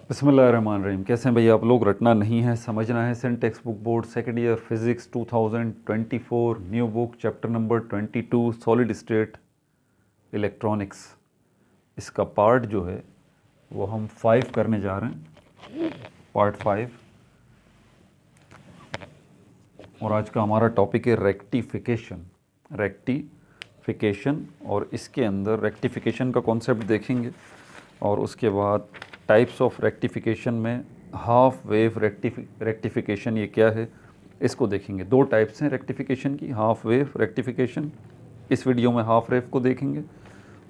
बिस्मिल्लाहिर्रहमानिर्रहीम। कैसे हैं भैया आप लोग? रटना नहीं है, समझना है। Sent text book board second year physics 2024 new book chapter number 22 solid state electronics. इसका पार्ट जो है वो हम 5 करने जा रहे हैं, पार्ट 5। और आज का हमारा टॉपिक है रेक्टिफिकेशन। रेक्टिफिकेशन, और इसके अंदर रेक्टिफिकेशन का कॉन्सेप्ट देखेंगे, और उसके बाद टाइप्स ऑफ रेक्टिफिकेशन में हाफ वेव रेक्टिफिकेशन ये क्या है इसको देखेंगे। दो टाइप्स हैं रेक्टिफिकेशन की, हाफ वेव रेक्टिफिकेशन। इस वीडियो में हाफ वेव को देखेंगे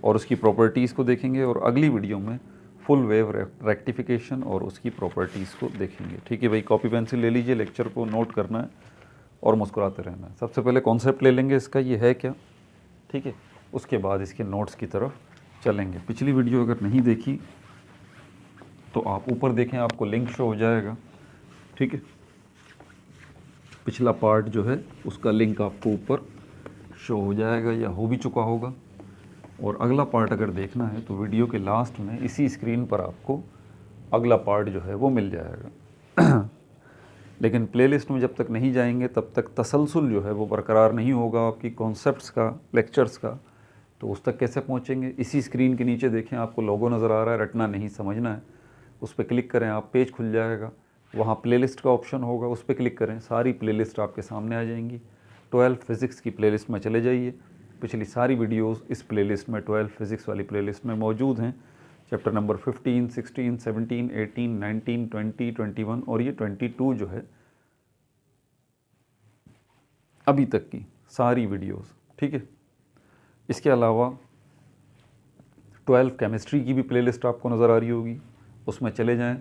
और उसकी प्रॉपर्टीज़ को देखेंगे, और अगली वीडियो में फुल वेव रेक्टिफिकेशन और उसकी प्रॉपर्टीज़ को देखेंगे। ठीक है भाई, कॉपी पेंसिल ले लीजिए, लेक्चर को नोट करना है और मुस्कुराते रहना है। सबसे पहले कॉन्सेप्ट ले लेंगे इसका, ये है क्या, ठीक है। उसके बाद इसके नोट्स की तरफ चलेंगे। पिछली वीडियो अगर नहीं देखी तो आप ऊपर देखें, आपको लिंक शो हो जाएगा, ठीक है। पिछला पार्ट जो है उसका लिंक आपको ऊपर शो हो जाएगा या हो भी चुका होगा। और अगला पार्ट अगर देखना है तो वीडियो के लास्ट में इसी स्क्रीन पर आपको अगला पार्ट जो है वो मिल जाएगा। लेकिन प्लेलिस्ट में जब तक नहीं जाएंगे तब तक तसलसल जो है वो बरकरार नहीं होगा आपकी कॉन्सेप्ट्स का, लेक्चर्स का। तो उस तक कैसे पहुंचेंगे? इसी स्क्रीन के नीचे देखें, आपको लोगो नज़र आ रहा है, रटना नहीं समझना है। उस पर क्लिक करें, आप पेज खुल जाएगा, वहाँ प्लेलिस्ट का ऑप्शन होगा, उस पर क्लिक करें, सारी प्लेलिस्ट आपके सामने आ जाएंगी। 12 फिज़िक्स की प्लेलिस्ट में चले जाइए। पिछली सारी वीडियोस इस प्लेलिस्ट में, 12 फिज़िक्स वाली प्लेलिस्ट में मौजूद हैं। चैप्टर नंबर 15, 16, 17, 18, 19, 20, 21 और ये 22 जो है अभी तक की सारी वीडियोस, ठीक है। इसके अलावा 12 केमिस्ट्री की भी प्लेलिस्ट आपको नज़र आ रही होगी, उसमें चले जाएं।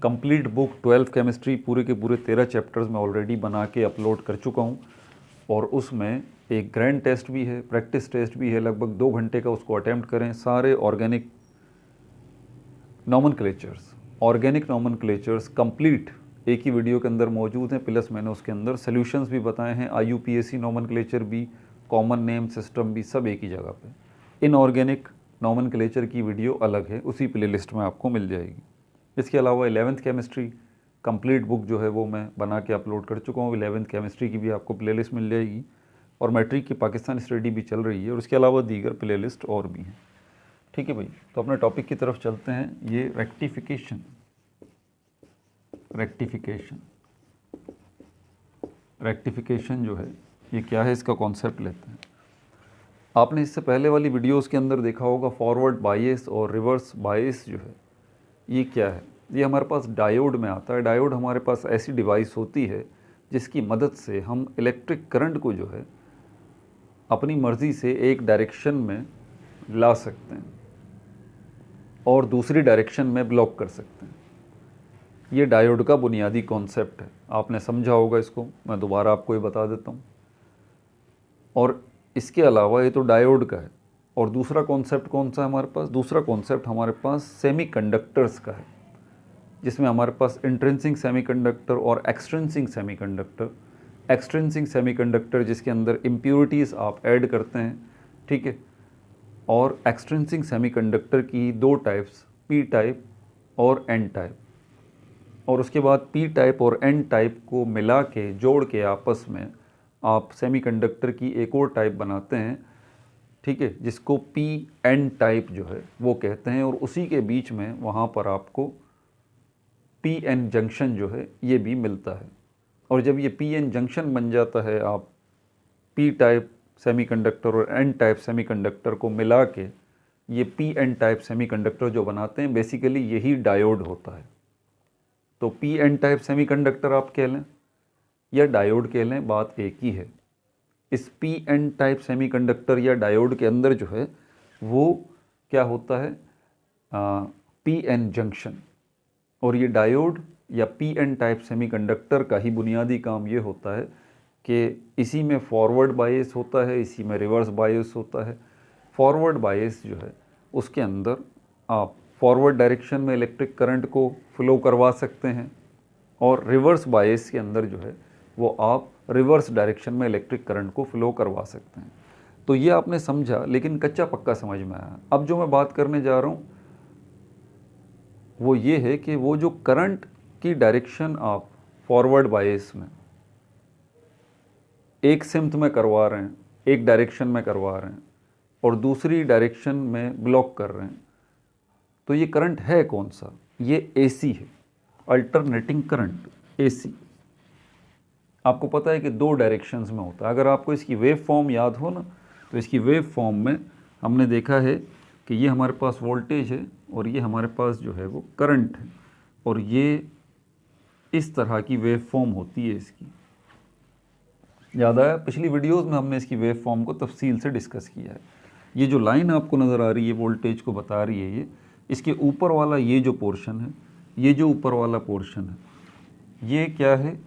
कंप्लीट बुक 12 केमिस्ट्री पूरे के पूरे 13 चैप्टर्स में ऑलरेडी बना के अपलोड कर चुका हूं, और उसमें एक ग्रैंड टेस्ट भी है, प्रैक्टिस टेस्ट भी है, लगभग 2 घंटे का। उसको अटैम्प्ट करें। सारे ऑर्गेनिक नॉमनक्लेचर्स कंप्लीट एक ही वीडियो के अंदर मौजूद हैं, प्लस मैंने उसके अंदर सॉल्यूशंस भी बताए हैं। IUPAC नॉमनक्लेचर भी, कॉमन नेम सिस्टम भी, सब एक ही जगह पे। इनऑर्गेनिक नॉमनक्लेचर की वीडियो अलग है, उसी प्लेलिस्ट में आपको मिल जाएगी। इसके अलावा 11th केमिस्ट्री कंप्लीट बुक जो है वो मैं बना के अपलोड कर चुका हूँ। 11th केमिस्ट्री की भी आपको प्लेलिस्ट मिल जाएगी, और मैट्रिक की पाकिस्तान स्टडी भी चल रही है, और उसके अलावा दीगर प्लेलिस्ट और भी हैं, ठीक है भाई। तो अपने टॉपिक की तरफ चलते हैं। ये रेक्टिफिकेशन जो है ये क्या है, इसका कॉन्सेप्ट लेते हैं। आपने इससे पहले वाली वीडियोस के अंदर देखा होगा फॉरवर्ड बायस और रिवर्स बायस जो है ये क्या है। ये हमारे पास डायोड में आता है। डायोड हमारे पास ऐसी डिवाइस होती है जिसकी मदद से हम इलेक्ट्रिक करंट को जो है अपनी मर्ज़ी से एक डायरेक्शन में ला सकते हैं और दूसरी डायरेक्शन में ब्लॉक कर सकते हैं। ये डायोड का बुनियादी कॉन्सेप्ट है, आपने समझा होगा इसको, मैं दोबारा आपको ये बता देता हूँ। और इसके अलावा ये तो डायोड का है, और दूसरा कॉन्सेप्ट कौन सा है हमारे पास? दूसरा कॉन्सेप्ट हमारे पास सेमीकंडक्टर्स का है, जिसमें हमारे पास इंट्रिंसिक सेमीकंडक्टर और एक्सट्रिंसिक सेमीकंडक्टर। एक्सट्रिंसिक सेमीकंडक्टर जिसके अंदर इम्प्योरिटीज़ आप ऐड करते हैं, ठीक है। और एक्सट्रिंसिक सेमीकंडक्टर की 2 टाइप्स, पी टाइप और एन टाइप। और उसके बाद पी टाइप और एन टाइप को मिला के, जोड़ के आपस में आप सेमीकंडक्टर की एक और टाइप बनाते हैं, ठीक है, जिसको पी एन टाइप जो है वो कहते हैं। और उसी के बीच में वहाँ पर आपको पी एन जंक्शन जो है ये भी मिलता है। और जब ये पी एन जंक्शन बन जाता है, आप पी टाइप सेमीकंडक्टर और एन टाइप सेमीकंडक्टर को मिला के ये पी एन टाइप सेमीकंडक्टर जो बनाते हैं, बेसिकली यही डायोड होता है। तो पी एन टाइप सेमीकंडक्टर आप कह लें या डायोड कह लें, बात एक ही है। इस पी एन टाइप सेमीकंडक्टर या डायोड के अंदर जो है वो क्या होता है, पी एन जंक्शन। और ये डायोड या पी एन टाइप सेमीकंडक्टर का ही बुनियादी काम ये होता है कि इसी में फॉरवर्ड बायस होता है, इसी में रिवर्स बायस होता है। फॉरवर्ड बायस जो है उसके अंदर आप फॉरवर्ड डायरेक्शन में इलेक्ट्रिक करंट को फ्लो करवा सकते हैं, और रिवर्स बायस के अंदर जो है वो आप रिवर्स डायरेक्शन में इलेक्ट्रिक करंट को फ्लो करवा सकते हैं। तो ये आपने समझा, लेकिन कच्चा पक्का समझ में आया। अब जो मैं बात करने जा रहा हूँ वो ये है कि वो जो करंट की डायरेक्शन आप फॉरवर्ड बायस में एक सिम्त में करवा रहे हैं, एक डायरेक्शन में करवा रहे हैं और दूसरी डायरेक्शन में ब्लॉक कर रहे हैं, तो ये करंट है कौन सा? ये एसी है, अल्टरनेटिंग करंट, एसी। आपको पता है कि दो डायरेक्शंस में होता है। अगर आपको इसकी वेव फॉर्म याद हो ना, तो इसकी वेव फॉर्म में हमने देखा है कि ये हमारे पास वोल्टेज है और ये हमारे पास जो है वो करंट है, और ये इस तरह की वेव फॉर्म होती है इसकी। याद आया? पिछली वीडियोस में हमने इसकी वेव फॉर्म को तफसील से डिस्कस किया है। ये जो लाइन आपको नज़र आ रही है वोल्टेज को बता रही है, ये इसके ऊपर वाला ये जो पोर्शन है, ये जो ऊपर वाला पोर्शन है, ये क्या है?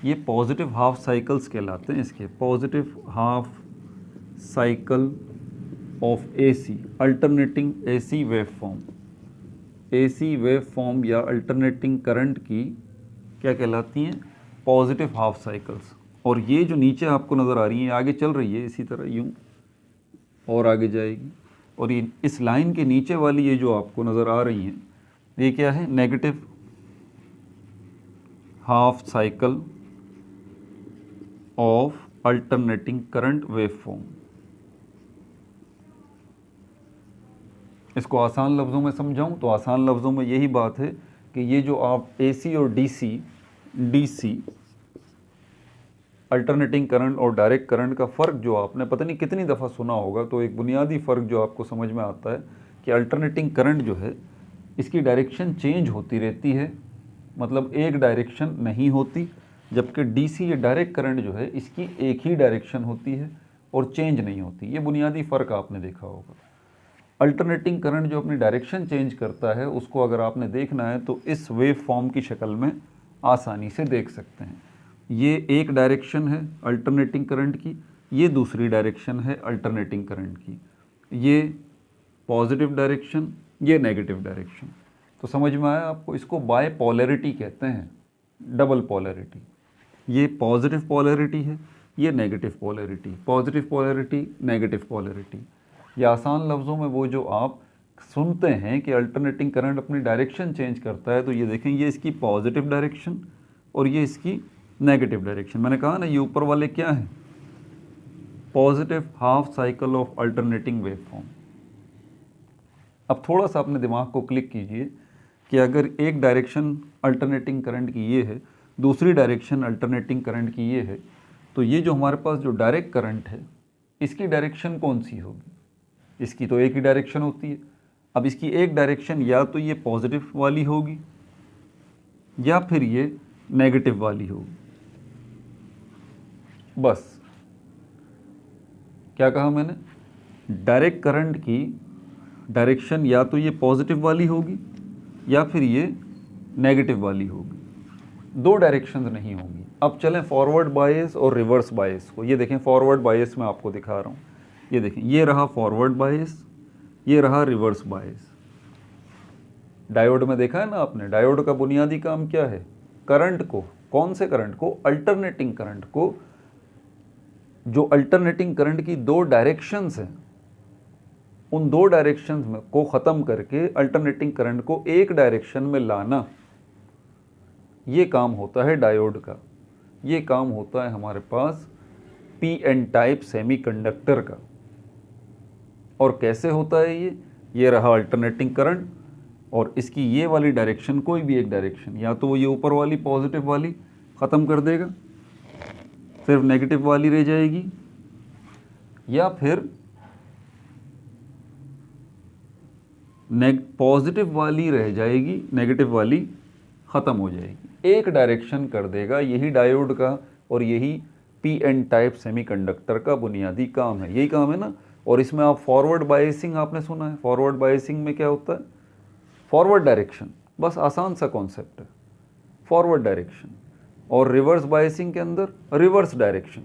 ये पॉजिटिव हाफ साइकिल्स कहलाते हैं इसके, positive half cycle of AC, alternating AC wave form. AC wave form या अल्टरनेटिंग करंट की क्या कहलाती हैं? Positive half cycles. और ये जो नीचे आपको नज़र आ रही है आगे चल रही है इसी तरह यूँ और आगे जाएगी, और ये इस लाइन के नीचे वाली ये जो आपको नज़र आ रही हैं, ये क्या है? Negative half cycle of alternating current wave form. इसको आसान लफ्ज़ों में समझाऊं तो आसान लफ्ज़ों में यही बात है कि ये जो आप एसी और डीसी अल्टरनेटिंग करंट और डायरेक्ट करंट का फ़र्क जो आपने पता नहीं कितनी दफ़ा सुना होगा, तो एक बुनियादी फ़र्क जो आपको समझ में आता है कि अल्टरनेटिंग करंट जो है इसकी डायरेक्शन चेंज होती रहती है, मतलब एक डायरेक्शन नहीं होती, जबकि डीसी या डायरेक्ट करंट जो है इसकी एक ही डायरेक्शन होती है और चेंज नहीं होती। ये बुनियादी फ़र्क आपने देखा होगा। अल्टरनेटिंग करंट जो अपनी डायरेक्शन चेंज करता है, उसको अगर आपने देखना है तो इस वेव फॉर्म की शक्ल में आसानी से देख सकते हैं। ये एक डायरेक्शन है अल्टरनेटिंग करंट की, ये दूसरी डायरेक्शन है अल्टरनेटिंग करंट की, ये पॉजिटिव डायरेक्शन, ये नेगेटिव डायरेक्शन। तो समझ में आया आपको? इसको बाय पोलैरिटी कहते हैं, डबल पोलैरिटी। ये पॉजिटिव पोलैरिटी है, ये negative polarity, positive polarity, negative polarity. या आसान लफ्ज़ों में वो जो आप सुनते हैं कि अल्टरनेटिंग करंट अपनी डायरेक्शन चेंज करता है, तो ये देखें, ये इसकी पॉजिटिव डायरेक्शन और ये इसकी नेगेटिव डायरेक्शन। मैंने कहा ना, ये ऊपर वाले क्या हैं? Positive half cycle of alternating wave form. अब थोड़ा सा अपने दिमाग को क्लिक कीजिए कि अगर एक डायरेक्शन अल्टरनेटिंग करंट की ये है, दूसरी डायरेक्शन अल्टरनेटिंग करंट की ये है, तो ये जो हमारे पास जो डायरेक्ट करंट है, इसकी डायरेक्शन कौन सी होगी? इसकी तो एक ही डायरेक्शन होती है। अब इसकी एक डायरेक्शन या तो ये पॉजिटिव वाली होगी या फिर ये नेगेटिव वाली होगी। बस, क्या कहा मैंने? डायरेक्ट करंट की डायरेक्शन या तो ये पॉजिटिव वाली होगी या फिर ये नेगेटिव वाली होगी, दो डायरेक्शंस नहीं होंगी। अब चलें फॉरवर्ड बायस और रिवर्स बायस को। ये देखें, फॉरवर्ड बायस मैं आपको दिखा रहा हूँ। ये देखें, ये रहा फॉरवर्ड बायस, ये रहा रिवर्स बायस। डायोड में देखा है ना आपने, डायोड का बुनियादी काम क्या है? करंट को, कौन से करंट को? अल्टरनेटिंग करंट को, जो अल्टरनेटिंग करंट की दो डायरेक्शंस हैं, उन दो डायरेक्शंस में को ख़त्म करके अल्टरनेटिंग करंट को एक डायरेक्शन में लाना, ये काम होता है डायोड का। ये काम होता है हमारे पास पीएन टाइप सेमीकंडक्टर का। और कैसे होता है ये रहा अल्टरनेटिंग करंट, और इसकी ये वाली डायरेक्शन, कोई भी एक डायरेक्शन, या तो वो ये ऊपर वाली पॉजिटिव वाली ख़त्म कर देगा, सिर्फ नेगेटिव वाली रह जाएगी, या फिर पॉजिटिव वाली रह जाएगी, नेगेटिव वाली ख़त्म हो जाएगी। एक डायरेक्शन कर देगा। यही डायोड का और यही पीएन टाइप सेमीकंडक्टर का बुनियादी काम है। यही काम है ना। और इसमें आप फॉरवर्ड बायसिंग आपने सुना है। फॉरवर्ड बायसिंग में क्या होता है? फॉरवर्ड डायरेक्शन, बस आसान सा कॉन्सेप्ट है, फॉरवर्ड डायरेक्शन। और रिवर्स बायसिंग के अंदर रिवर्स डायरेक्शन।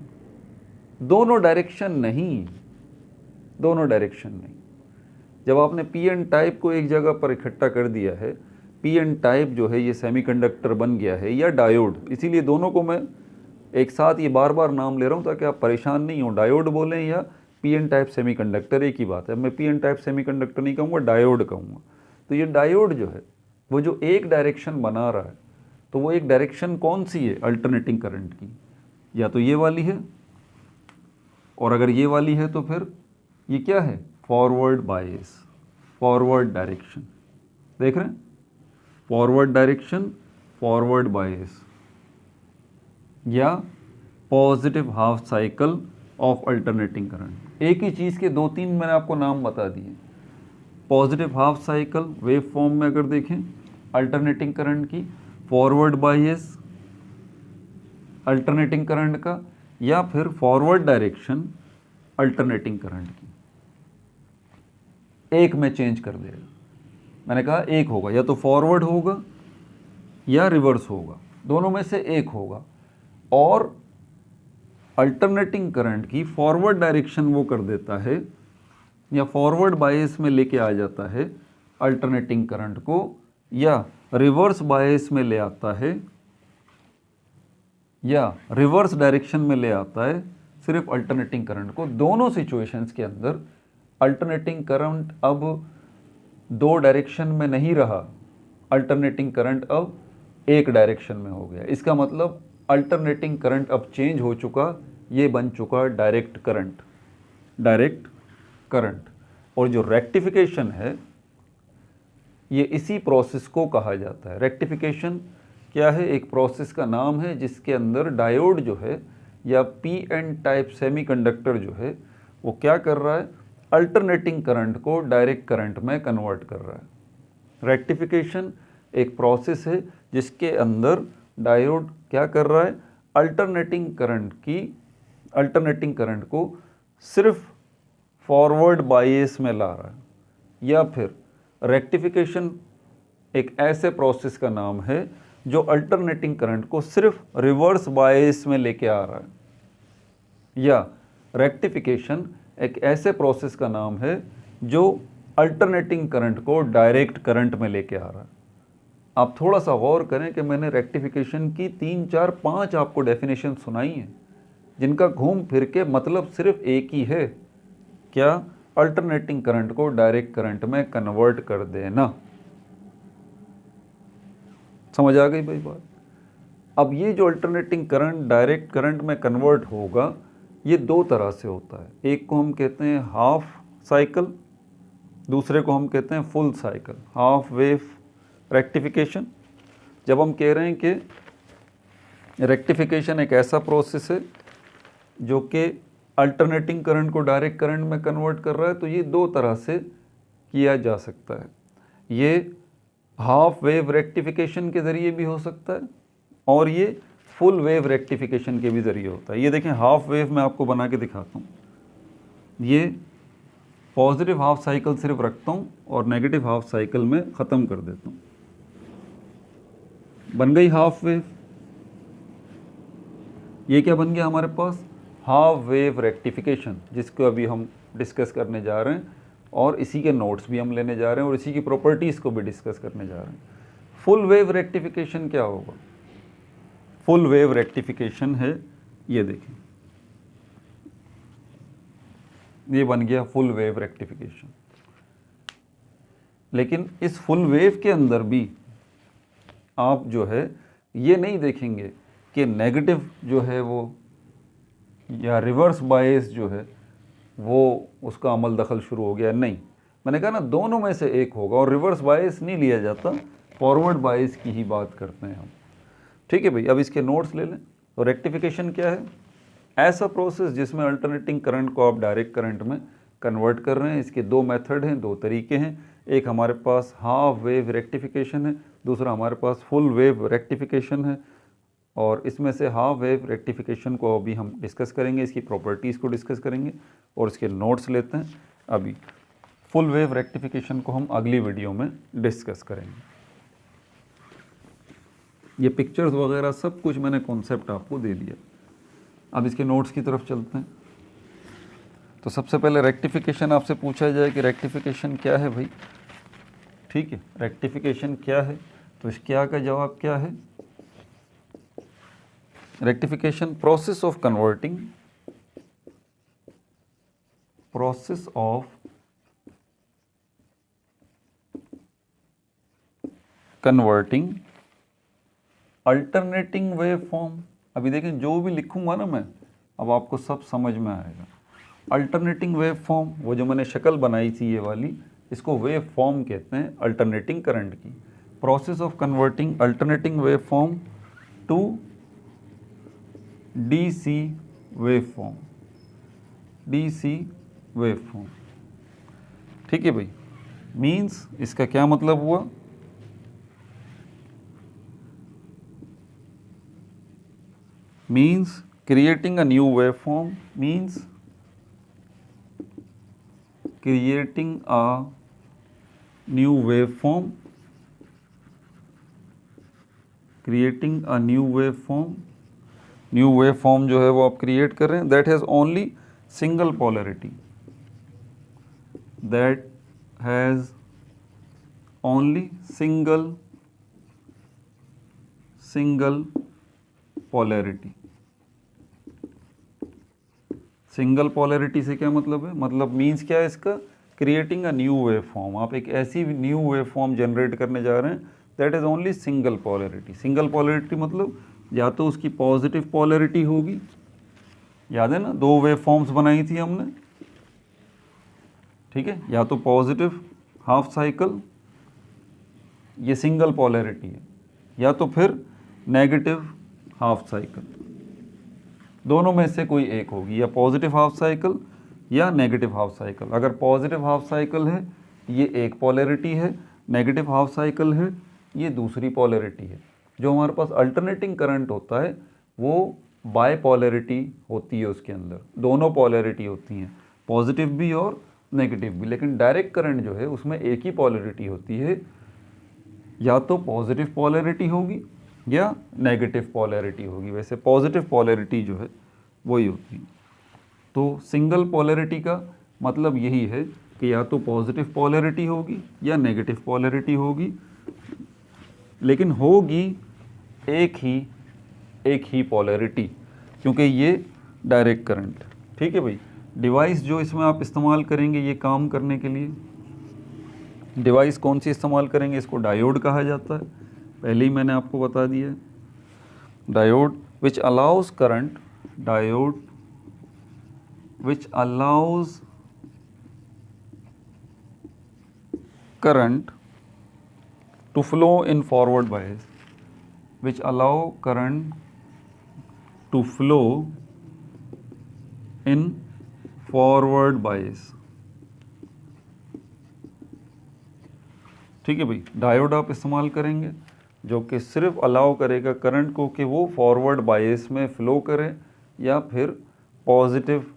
दोनों डायरेक्शन नहीं, दोनों डायरेक्शन नहीं। जब आपने पीएन टाइप को एक जगह पर इकट्ठा कर दिया है, पीएन टाइप जो है ये सेमीकंडक्टर बन गया है, या डायोड, इसीलिए दोनों को मैं एक साथ ये बार बार नाम ले रहा हूँ ताकि आप परेशान नहीं हो। डायोड बोलें या पीएन टाइप सेमीकंडक्टर, एक ही बात है। मैं पीएन टाइप सेमीकंडक्टर नहीं कहूँगा, डायोड कहूँगा। तो ये डायोड जो है वो जो एक डायरेक्शन बना रहा है, तो वो एक डायरेक्शन कौन सी है अल्टरनेटिंग करंट की? या तो ये वाली है, और अगर ये वाली है तो फिर ये क्या है? Forward bias, forward direction. देख रहे हैं, फॉरवर्ड डायरेक्शन, फॉरवर्ड बायस, या positive half cycle of alternating current. एक ही चीज़ के दो तीन मैंने आपको नाम बता दिए। Positive half cycle wave form में अगर देखें अल्टरनेटिंग करंट की, फॉरवर्ड बायस अल्टरनेटिंग करंट का, या फिर फॉरवर्ड डायरेक्शन अल्टरनेटिंग करंट की, एक में चेंज कर देगा। मैंने कहा एक होगा, या तो फॉरवर्ड होगा या रिवर्स होगा, दोनों में से एक होगा। और अल्टरनेटिंग करंट की फॉरवर्ड डायरेक्शन वो कर देता है, या फॉरवर्ड बायस में लेके आ जाता है अल्टरनेटिंग करंट को, या रिवर्स बायस में ले आता है, या रिवर्स डायरेक्शन में ले आता है सिर्फ अल्टरनेटिंग करंट को। दोनों सिचुएशंस के अंदर अल्टरनेटिंग करंट अब दो डायरेक्शन में नहीं रहा, अल्टरनेटिंग करंट अब एक डायरेक्शन में हो गया। इसका मतलब अल्टरनेटिंग करंट अब चेंज हो चुका, ये बन चुका डायरेक्ट करंट, डायरेक्ट करंट। और जो रेक्टिफिकेशन है, ये इसी प्रोसेस को कहा जाता है। रेक्टिफिकेशन क्या है? एक प्रोसेस का नाम है जिसके अंदर डायोड जो है, या पी एन टाइप सेमीकंडक्टर जो है, वो क्या कर रहा है? अल्टरनेटिंग करंट को डायरेक्ट करंट में कन्वर्ट कर रहा है। रेक्टिफिकेशन एक प्रोसेस है जिसके अंदर डायोड क्या कर रहा है? अल्टरनेटिंग करंट को सिर्फ फॉरवर्ड बायस में ला रहा है। या फिर रेक्टिफिकेशन एक ऐसे प्रोसेस का नाम है जो अल्टरनेटिंग करंट को सिर्फ रिवर्स बायस में लेके आ रहा है। या रेक्टिफिकेशन एक ऐसे प्रोसेस का नाम है जो अल्टरनेटिंग करंट को डायरेक्ट करंट में लेके आ रहा है। आप थोड़ा सा गौर करें कि मैंने रेक्टिफिकेशन की 3, 4, 5 आपको डेफिनेशन सुनाई हैं, जिनका घूम फिर के मतलब सिर्फ एक ही है, क्या? अल्टरनेटिंग करंट को डायरेक्ट करंट में कन्वर्ट कर देना। समझ आ गई भाई बात? अब ये जो अल्टरनेटिंग करंट डायरेक्ट करंट में कन्वर्ट होगा, ये दो तरह से होता है। एक को हम कहते हैं हाफ साइकिल, दूसरे को हम कहते हैं full cycle, half wave rectification. जब हम कह रहे हैं कि रेक्टिफिकेशन एक ऐसा प्रोसेस है जो कि अल्टरनेटिंग करंट को डायरेक्ट करंट में कन्वर्ट कर रहा है, तो ये दो तरह से किया जा सकता है। ये हाफ वेव रेक्टिफिकेशन के ज़रिए भी हो सकता है, और ये फुल वेव रेक्टिफिकेशन के भी ज़रिए होता है। ये देखें, हाफ वेव मैं आपको बना के दिखाता हूँ। ये पॉजिटिव हाफ साइकिल सिर्फ रखता हूँ और नेगेटिव हाफ साइकिल में ख़त्म कर देता हूँ। बन गई हाफ वेव। ये क्या बन गया हमारे पास? हाफ वेव रेक्टिफिकेशन, जिसको अभी हम डिस्कस करने जा रहे हैं, और इसी के नोट्स भी हम लेने जा रहे हैं, और इसी की प्रॉपर्टीज़ को भी डिस्कस करने जा रहे हैं। फुल वेव रेक्टिफिकेशन क्या होगा? फुल वेव रेक्टिफिकेशन है, ये देखें, ये बन गया फुल वेव रेक्टिफिकेशन। लेकिन इस फुल वेव के अंदर भी आप जो है ये नहीं देखेंगे कि नेगेटिव जो है वो या रिवर्स बायस जो है वो उसका अमल दखल शुरू हो गया। नहीं, मैंने कहा ना, दोनों में से एक होगा, और रिवर्स बायस नहीं लिया जाता, फॉरवर्ड बायस की ही बात करते हैं हम। ठीक है भाई, अब इसके नोट्स ले लें। तो रेक्टिफिकेशन क्या है? ऐसा प्रोसेस जिसमें अल्टरनेटिंग करंट को आप डायरेक्ट करंट में कन्वर्ट कर रहे हैं। इसके दो मेथड हैं, दो तरीके हैं। एक हमारे पास हाफ वेव रेक्टिफिकेशन है, दूसरा हमारे पास फुल वेव रेक्टिफिकेशन है। और इसमें से हाफ वेव रेक्टिफिकेशन को अभी हम डिस्कस करेंगे, इसकी प्रॉपर्टीज़ को डिस्कस करेंगे और इसके नोट्स लेते हैं। अभी फुल वेव रेक्टिफिकेशन को हम अगली वीडियो में डिस्कस करेंगे। ये पिक्चर्स वगैरह सब कुछ मैंने कॉन्सेप्ट आपको दे दिया। अब इसके नोट्स की तरफ चलते हैं। तो सबसे पहले रेक्टिफिकेशन आपसे पूछा जाए कि रेक्टिफिकेशन क्या है भाई? ठीक है, रेक्टिफिकेशन क्या है? तो इस क्या का जवाब क्या है? Rectification process of converting, process of converting alternating wave form. अभी देखें जो भी लिखूंगा ना मैं, अब आपको सब समझ में आएगा। अल्टरनेटिंग वेव फॉर्म, वो जो मैंने शक्ल बनाई थी ये वाली, इसको वेव फॉर्म कहते हैं अल्टरनेटिंग करंट की। Process of converting alternating wave form to DC wave form, DC wave form. ठीक है भाई, मीन्स इसका क्या मतलब हुआ, means creating a new waveform, means creating a new waveform, creating a new waveform, new waveform जो है वो आप create कर रहे हैं, that has only single polarity, that has only single polarity। Single polarity से क्या मतलब है, मतलब मीन्स क्या है इसका, creating a new wave form. आप एक ऐसी न्यू वेव फॉर्म जनरेट करने जा रहे हैं that is only single polarity. Single polarity मतलब या तो उसकी पॉजिटिव पॉलरिटी होगी, याद है ना, दो वेव फॉर्म्स बनाई थी हमने, ठीक है, या तो पॉजिटिव हाफ साइकिल, ये सिंगल पॉलरिटी है, या तो फिर नेगेटिव हाफ साइकिल। दोनों में से कोई एक होगी, या पॉजिटिव हाफ साइकिल या नेगेटिव हाफ साइकिल। अगर पॉजिटिव हाफ साइकिल है ये एक पॉलरिटी है, नेगेटिव हाफ साइकिल है ये दूसरी पॉलरिटी है। जो हमारे पास अल्टरनेटिंग करंट होता है वो बाय पॉलरिटी होती है, उसके अंदर दोनों पॉलरिटी होती हैं, पॉजिटिव भी और नेगेटिव भी। लेकिन डायरेक्ट करंट जो है उसमें एक ही पॉलरिटी होती है, या तो पॉजिटिव पॉलरिटी होगी या नेगेटिव पॉलरिटी होगी। वैसे पॉजिटिव पॉलरिटी जो है वही होती है। तो सिंगल पॉलरिटी का मतलब यही है कि या तो पॉजिटिव पॉलरिटी होगी या नेगेटिव पॉलरिटी होगी, लेकिन होगी एक ही पॉलरिटी, क्योंकि ये डायरेक्ट करंट। ठीक है भाई, डिवाइस जो इसमें आप इस्तेमाल करेंगे ये काम करने के लिए, डिवाइस कौन सी इस्तेमाल करेंगे, इसको डायोड कहा जाता है, पहले ही मैंने आपको बता दिया। Diode which allows current, diode which allows current to flow in forward bias, which allow current to flow in forward bias। ठीक है भाई, डायोड आप इस्तेमाल करेंगे जो कि सिर्फ अलाउ करेगा करंट को कि वो फॉरवर्ड बायस में फ़्लो करे या फिर पॉजिटिव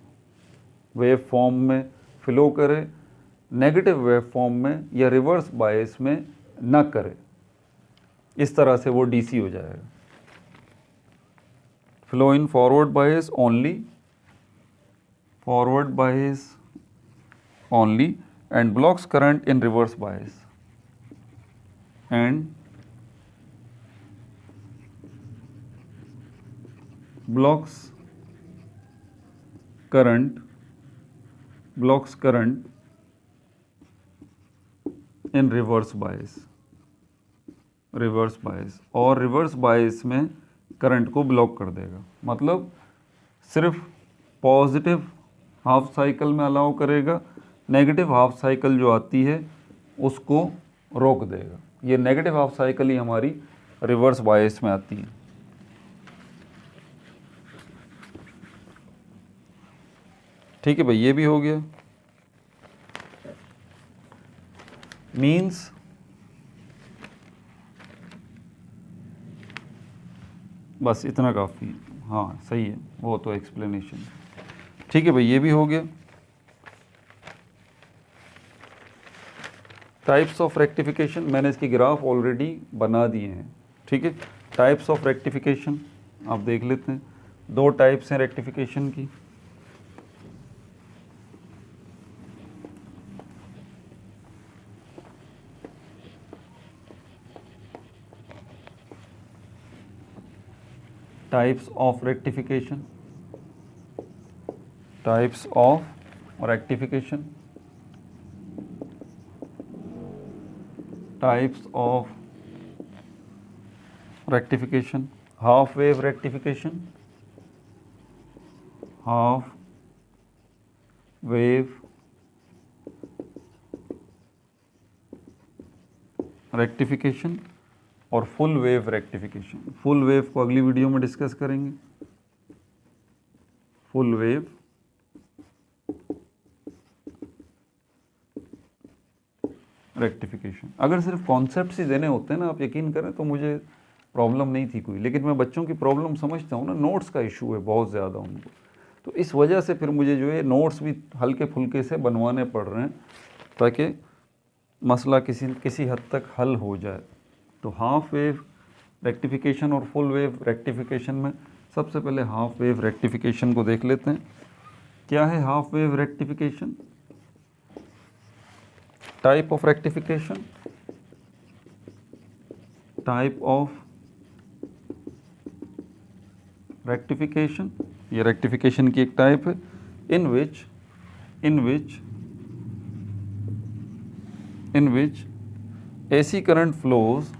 वेव फॉर्म में फ़्लो करे, नेगेटिव वेव फॉर्म में या रिवर्स बायस में ना करे। इस तरह से वो डीसी हो जाएगा। Flow in forward bias only, forward bias only, and blocks current in reverse bias, and blocks current in reverse bias, और रिवर्स बायस में करंट को ब्लॉक कर देगा। मतलब सिर्फ पॉजिटिव हाफ साइकिल में अलाउ करेगा, नेगेटिव हाफ साइकिल जो आती है उसको रोक देगा। ये नेगेटिव हाफ साइकिल ही हमारी रिवर्स बायस में आती है। ठीक है भाई, ये भी हो गया। मीन्स बस इतना काफ़ी है। हाँ सही है, वो तो एक्सप्लेनेशन। ठीक है भाई, ये भी हो गया। टाइप्स ऑफ रेक्टिफिकेशन, मैंने इसकी ग्राफ ऑलरेडी बना दिए हैं। ठीक है, टाइप्स ऑफ रेक्टिफिकेशन आप देख लेते हैं। दो टाइप्स हैं रेक्टिफिकेशन की। Types of rectification, types of rectification, types of rectification, half wave rectification, half wave rectification और full wave rectification. Full wave को अगली वीडियो में डिस्कस करेंगे। Full wave rectification. अगर सिर्फ कॉन्सेप्ट्स ही देने होते हैं ना, आप यकीन करें, तो मुझे प्रॉब्लम नहीं थी कोई, लेकिन मैं बच्चों की प्रॉब्लम समझता हूँ ना, नोट्स का इशू है बहुत ज़्यादा उनको, तो इस वजह से फिर मुझे जो है नोट्स भी हल्के फुल्के से बनवाने पड़ रहे हैं ताकि मसला किसी हद तक हल हो जाए। तो हाफ वेव रेक्टिफिकेशन और फुल वेव रेक्टिफिकेशन में सबसे पहले हाफ वेव रेक्टिफिकेशन को देख लेते हैं। क्या है half wave rectification? Type of rectification, type of rectification, ये रेक्टिफिकेशन की एक टाइप है। इन विच AC current flows,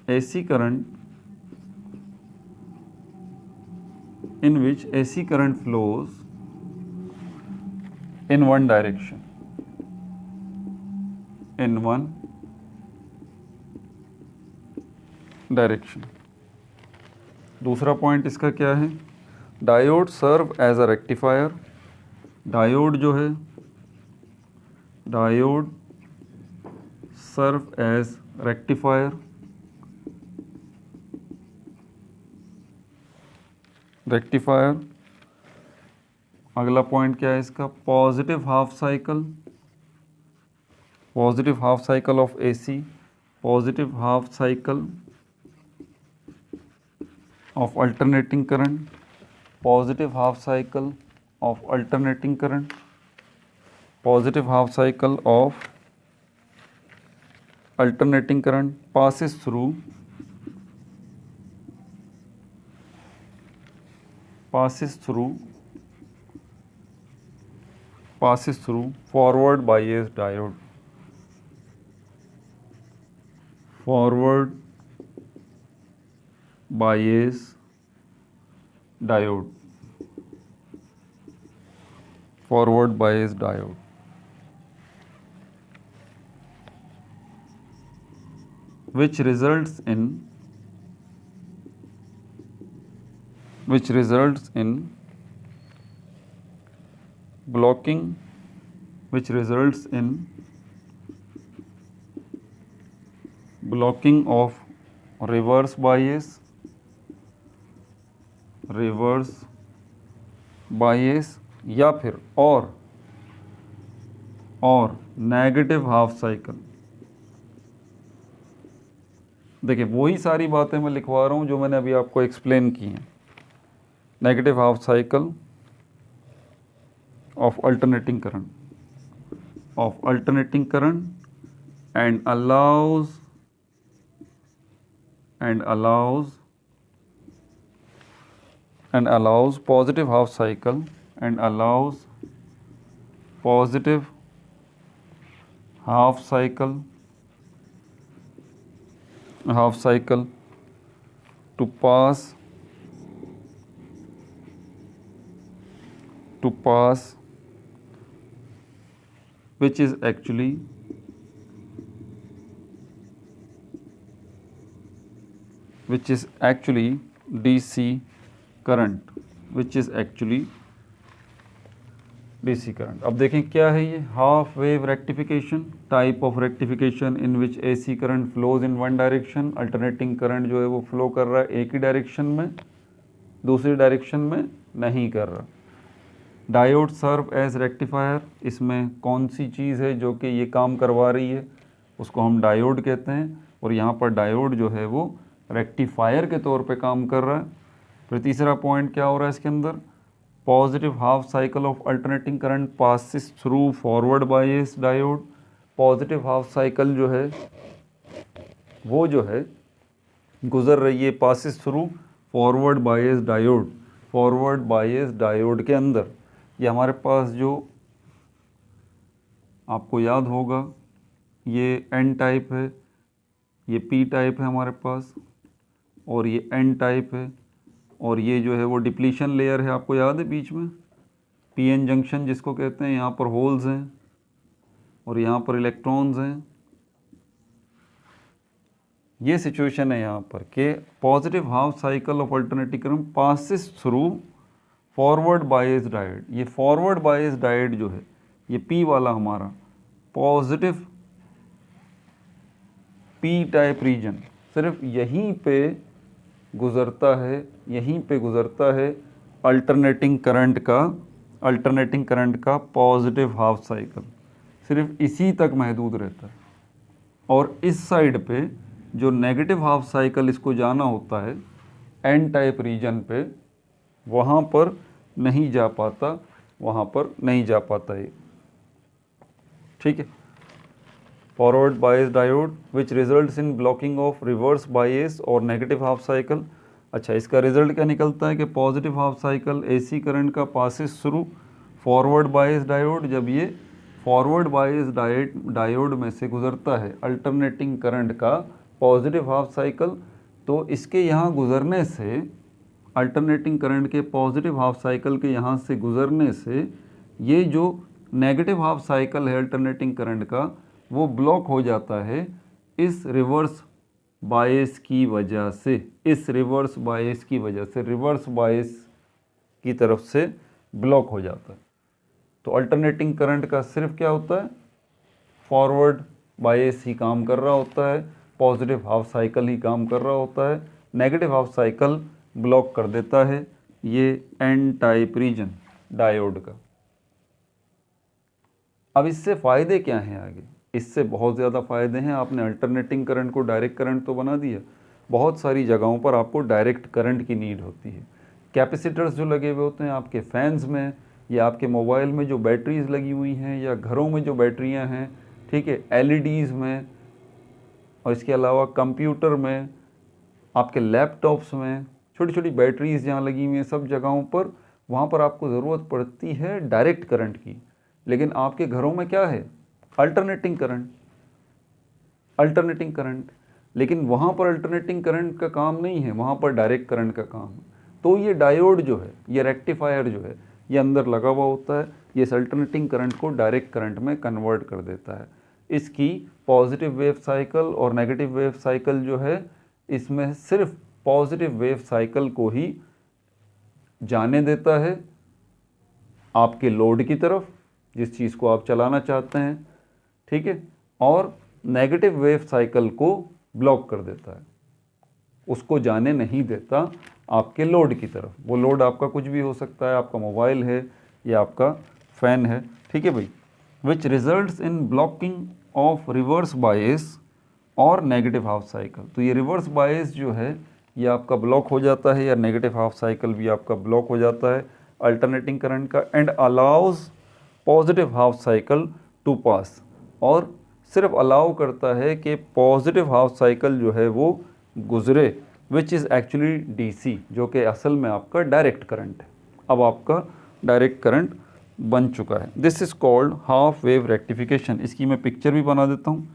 AC current, in which AC current flows in one direction, in one direction। दूसरा पॉइंट इसका क्या है? Diode serve as a rectifier. Diode जो है, डायोड सर्व एज रेक्टिफायर। रेक्टिफायर। अगला पॉइंट क्या है इसका? Positive half cycle, positive half cycle of AC, positive half cycle of alternating current, positive half cycle of alternating current, positive half cycle of alternating current passes through forward bias diode, forward bias diode, forward bias diode, which results in blocking, which results in blocking of reverse bias, या फिर और negative half cycle. देखिए वही सारी बातें मैं लिखवा रहा हूँ जो मैंने अभी आपको एक्सप्लेन की हैं। Negative half cycle of alternating current and allows positive half cycle, and allows positive half cycle to pass which is actually DC current, अब देखें क्या है ये half wave rectification. Type of rectification in which AC current flows in one direction. Alternating current जो है वो flow कर रहा है एक ही डायरेक्शन में, दूसरी डायरेक्शन में नहीं कर रहा। डायोड सर्व एज रेक्टिफायर, इसमें कौन सी चीज़ है जो कि ये काम करवा रही है, उसको हम डायोड कहते हैं, और यहाँ पर डायोड जो है वो रेक्टिफायर के तौर पे काम कर रहा है। फिर तीसरा पॉइंट क्या हो रहा है इसके अंदर? Positive half cycle of alternating current passes through forward bias diode. Positive half cycle जो है वो जो है गुजर रही है passes through forward bias diode. Forward bias diode के अंदर ये हमारे पास जो आपको याद होगा ये N टाइप है, ये पी टाइप है हमारे पास और ये एन टाइप है, और ये जो है वो डिप्लीशन लेयर है, आपको याद है बीच में पी एन जंक्शन जिसको कहते हैं, यहाँ पर होल्स हैं और यहाँ पर इलेक्ट्रॉन्स हैं। ये सिचुएशन है यहाँ पर कि positive half cycle of alternating current passes through forward bias diode. ये फॉरवर्ड बायस डायोड जो है ये पी वाला हमारा पॉजिटिव पी टाइप रीजन सिर्फ यहीं पे गुज़रता है, यहीं पे गुज़रता है अल्टरनेटिंग करंट का पॉजिटिव हाफ साइकिल, सिर्फ इसी तक महदूद रहता है। और इस साइड पे जो नेगेटिव हाफ साइकिल इसको जाना होता है एन टाइप रीजन पे, वहाँ पर नहीं जा पाता, वहाँ पर नहीं जा पाता ये, ठीक है। Forward bias diode which results in blocking of reverse bias और नेगेटिव हाफ साइकिल। अच्छा, इसका रिजल्ट क्या निकलता है कि positive half cycle AC current का passes through forward bias diode. जब ये फॉरवर्ड बायस डायोड में से गुजरता है अल्टरनेटिंग करंट का पॉजिटिव हाफ साइकिल, तो इसके यहाँ गुजरने से, अल्टरनेटिंग करंट के पॉजिटिव हाफ साइकिल के यहाँ से गुजरने से ये जो नेगेटिव हाफ साइकिल है अल्टरनेटिंग करंट का, वो ब्लॉक हो जाता है इस रिवर्स बायस की वजह से, इस रिवर्स बायस की वजह से, रिवर्स बायस की तरफ से ब्लॉक हो जाता है। तो अल्टरनेटिंग करंट का सिर्फ क्या होता है, फॉरवर्ड बायस ही काम कर रहा होता है, पॉजिटिव हाफ साइकिल ही काम कर रहा होता है, नेगेटिव हाफ साइकिल ब्लॉक कर देता है ये एन टाइप रीजन डायोड का। अब इससे फ़ायदे क्या हैं आगे? इससे बहुत ज़्यादा फ़ायदे हैं। आपने अल्टरनेटिंग करंट को डायरेक्ट करंट तो बना दिया, बहुत सारी जगहों पर आपको डायरेक्ट करंट की नीड होती है। कैपेसिटर्स जो लगे हुए होते हैं आपके फैंस में, या आपके मोबाइल में जो बैटरीज लगी हुई हैं, या घरों में जो बैटरियां हैं, ठीक है, एलईडीज़ में, और इसके अलावा कंप्यूटर में, आपके लैपटॉप्स में छोटी छोटी बैटरीज जहाँ लगी हुई हैं, सब जगहों पर वहाँ पर आपको ज़रूरत पड़ती है डायरेक्ट करंट की। लेकिन आपके घरों में क्या है, अल्टरनेटिंग करंट, लेकिन वहाँ पर अल्टरनेटिंग करंट का काम नहीं है, वहाँ पर डायरेक्ट करंट का काम है। तो ये डायोड जो है, ये रेक्टिफायर जो है, ये अंदर लगा हुआ होता है, ये इस अल्टरनेटिंग करंट को डायरेक्ट करंट में कन्वर्ट कर देता है। इसकी पॉजिटिव वेव साइकिल और नेगेटिव वेव साइकिल जो है, इसमें सिर्फ पॉजिटिव वेव साइकिल को ही जाने देता है आपके लोड की तरफ, जिस चीज़ को आप चलाना चाहते हैं, ठीक है, और नेगेटिव वेव साइकिल को ब्लॉक कर देता है, उसको जाने नहीं देता आपके लोड की तरफ। वो लोड आपका कुछ भी हो सकता है, आपका मोबाइल है या आपका फ़ैन है, ठीक है भाई। Which results in blocking of reverse bias और नेगेटिव हाफ साइकिल। तो ये रिवर्स बायस जो है ये आपका ब्लॉक हो जाता है, या नेगेटिव हाफ साइकिल भी आपका ब्लॉक हो जाता है अल्टरनेटिंग करंट का, and allows positive half cycle to pass, और सिर्फ अलाउ करता है कि पॉजिटिव हाफ साइकिल जो है वो गुजरे, विच इज़ एक्चुअली डीसी, जो कि असल में आपका डायरेक्ट करंट है। अब आपका डायरेक्ट करंट बन चुका है। This is called half wave rectification. इसकी मैं पिक्चर भी बना देता हूँ,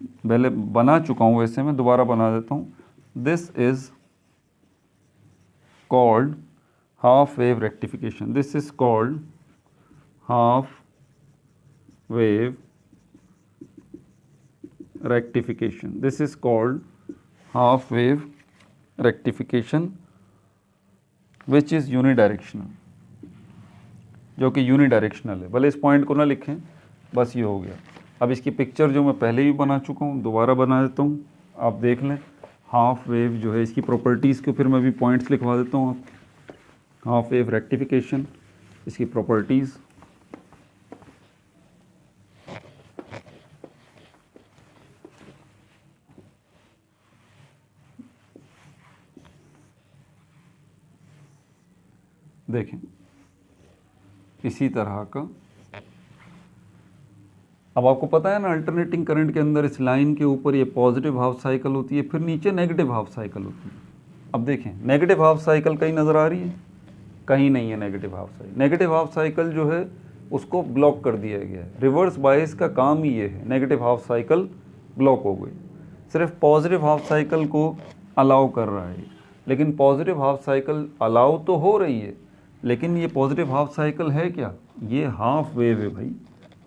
पहले बना चुका हूँ, वैसे मैं दोबारा बना देता हूँ। This is called half wave rectification, this is called half wave rectification, this is called half wave rectification which is unidirectional, जो कि यूनिडायरेक्शनल है। भले इस पॉइंट को ना लिखें, बस ये हो गया। अब इसकी पिक्चर जो मैं पहले ही बना चुका हूँ दोबारा बना देता हूँ, आप देख लें। हाफ वेव जो है इसकी प्रॉपर्टीज़ को फिर मैं भी पॉइंट्स लिखवा देता हूँ आप। हाफ वेव रेक्टिफिकेशन, इसकी प्रॉपर्टीज़, देखें इसी तरह का। अब आपको पता है ना, अल्टरनेटिंग करंट के अंदर इस लाइन के ऊपर ये पॉजिटिव हाफ साइकिल होती है, फिर नीचे नेगेटिव हाफ साइकिल होती है। अब देखें नेगेटिव हाफ साइकिल कहीं नज़र आ रही है, कहीं नहीं है negative half cycle. Negative half cycle जो है उसको ब्लॉक कर दिया गया है। रिवर्स बायस का काम ही ये है, नेगेटिव हाफ साइकिल ब्लॉक हो गई। सिर्फ पॉजिटिव हाफ साइकिल को अलाउ कर रहा है। लेकिन पॉजिटिव हाफ साइकिल अलाउ तो हो रही है, लेकिन ये पॉजिटिव हाफ साइकिल है क्या? ये हाफ वेव है भाई।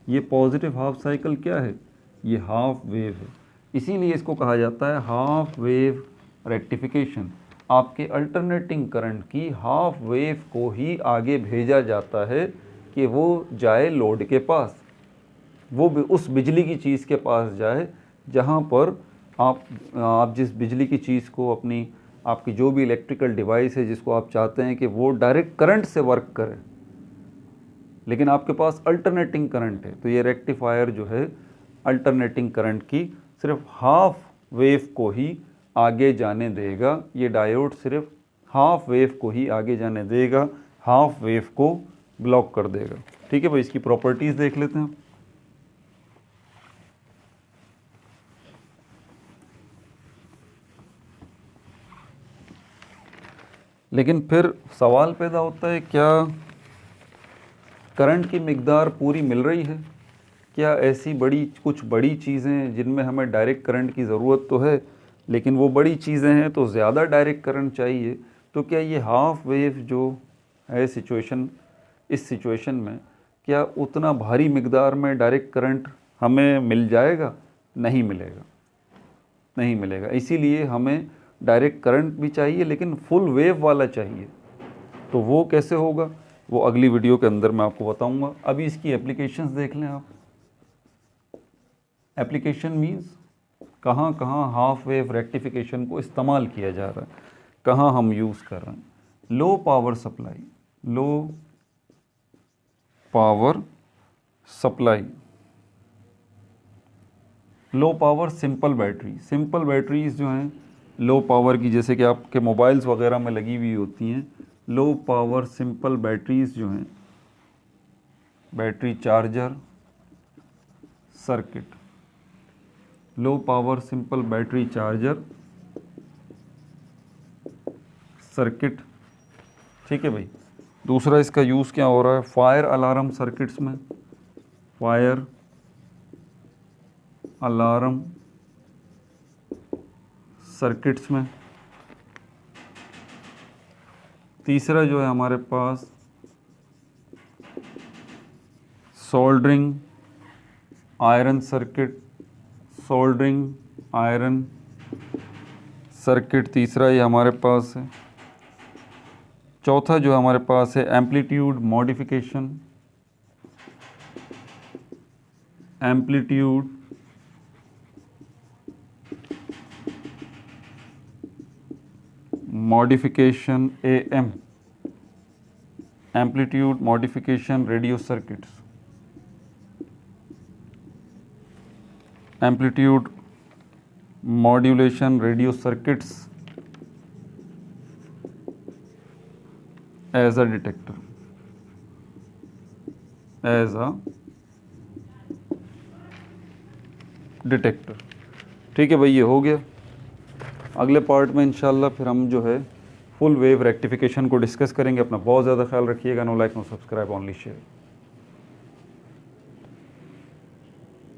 ये पॉजिटिव हाफ साइकिल क्या है? ये हाफ वेव है। इसीलिए इसको कहा जाता है हाफ वेव रेक्टिफिकेशन। आपके अल्टरनेटिंग करंट की हाफ वेव को ही आगे भेजा जाता है कि वो जाए लोड के पास, वो उस बिजली की चीज़ के पास जाए जहाँ पर आप जिस बिजली की चीज़ को अपनी आपकी जो भी इलेक्ट्रिकल डिवाइस है जिसको आप चाहते हैं कि वो डायरेक्ट करंट से वर्क करे, लेकिन आपके पास अल्टरनेटिंग करंट है, तो ये रेक्टिफायर जो है अल्टरनेटिंग करंट की सिर्फ हाफ वेव को ही आगे जाने देगा। ये डायोड सिर्फ हाफ वेव को ही आगे जाने देगा, हाफ वेव को ब्लॉक कर देगा। ठीक है भाई, इसकी प्रॉपर्टीज़ देख लेते हैं। लेकिन फिर सवाल पैदा होता है, क्या करंट की मिकदार पूरी मिल रही है? क्या ऐसी कुछ बड़ी चीज़ें जिनमें हमें डायरेक्ट करंट की ज़रूरत तो है, लेकिन वो बड़ी चीज़ें हैं तो ज़्यादा डायरेक्ट करंट चाहिए, तो क्या ये हाफ वेव जो है इस सिचुएशन में क्या उतना भारी मिकदार में डायरेक्ट करंट हमें मिल जाएगा? नहीं मिलेगा, नहीं मिलेगा। इसीलिए हमें डायरेक्ट करंट भी चाहिए, लेकिन फुल वेव वाला चाहिए। तो वो कैसे होगा, वो अगली वीडियो के अंदर मैं आपको बताऊंगा। अभी इसकी एप्लीकेशंस देख लें आप। एप्लीकेशन मीन्स कहाँ कहाँ हाफ वेव रेक्टिफिकेशन को इस्तेमाल किया जा रहा है, कहाँ हम यूज़ कर रहे हैं। Low power supply, low power supply, low power simple battery. Simple batteries जो हैं लो पावर की, जैसे कि आपके मोबाइल्स वगैरह में लगी हुई होती हैं, लो पावर सिंपल बैटरीज जो हैं, battery charger circuit, low power simple battery charger circuit. ठीक है भाई। दूसरा इसका यूज़ क्या हो रहा है? फायर अलार्म सर्किट्स में, फायर अलार्म सर्किट्स में। तीसरा जो है हमारे पास soldering iron circuit, soldering iron circuit तीसरा ये हमारे पास है। चौथा जो हमारे पास है amplitude modification, amplitude modification AM, amplitude modification radio circuits, amplitude modulation radio circuits as a detector, as a detector. ठीक है भाई, ये हो गया। अगले पार्ट में इंशाल्लाह फिर हम जो है फुल वेव रेक्टिफिकेशन को डिस्कस करेंगे। अपना बहुत ज़्यादा ख्याल रखिएगा। No like no subscribe, only share.